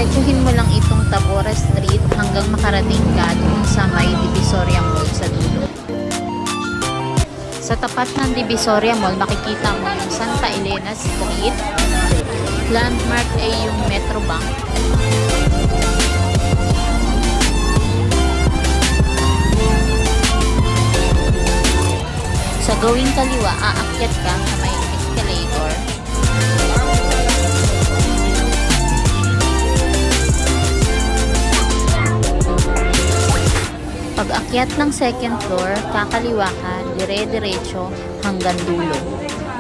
Diretsuhin mo lang itong Tabora Street hanggang makarating ka dun sa may Divisoria Mall sa dulo. Sa tapat ng Divisoria Mall, makikita mo yung Santa Elena Street. Landmark ay yung Metrobank. Sa gawing kaliwa, aakyat ka sa may escalator. Pag akyat ng second floor, kakaliwa ka, dire-diretso hanggang dulo.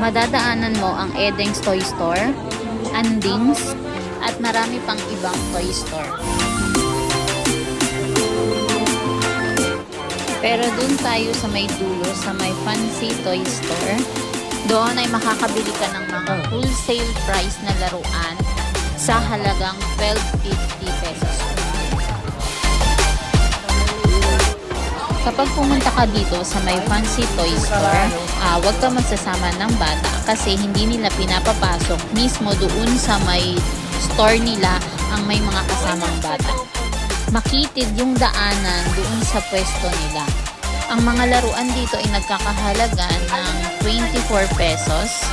Madadaanan mo ang Edeng's Toy Store, Andings, at marami pang ibang toy store. Pero dun tayo sa may dulo, sa may Fancy Toy Store. Doon ay makakabili ka ng mga wholesale price na laruan sa halagang 12.50 pesos. Kapag pumunta ka dito sa may Fancy Toy Store, huwag ka magsasama ng bata kasi hindi nila pinapapasok mismo doon sa may store nila ang may mga kasamang bata. Makitid yung daanan doon sa pwesto nila. Ang mga laruan dito ay nagkakahalaga ng 24 pesos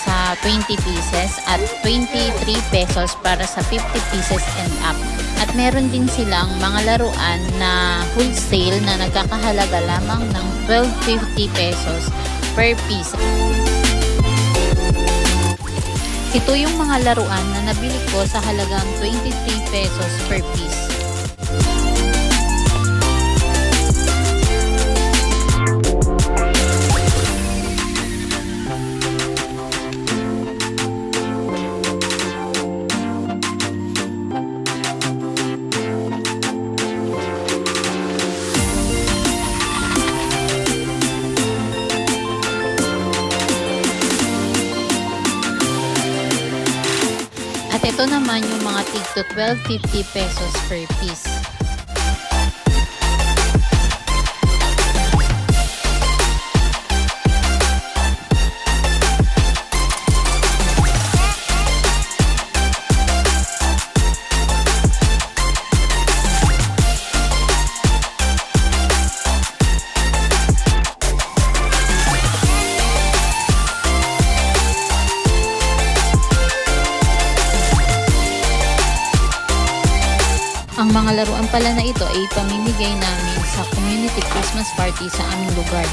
sa 20 pieces at 23 pesos para sa 50 pieces and up. At meron din silang mga laruan na wholesale na nagkakahalaga lamang ng 12.50 pesos per piece. Ito yung mga laruan na nabili ko sa halagang 23 pesos per piece. At ito naman yung mga tig to 12.50 pesos per piece. Ang mga laruan pala na ito ay pamimigay namin sa community Christmas party sa aming lugar.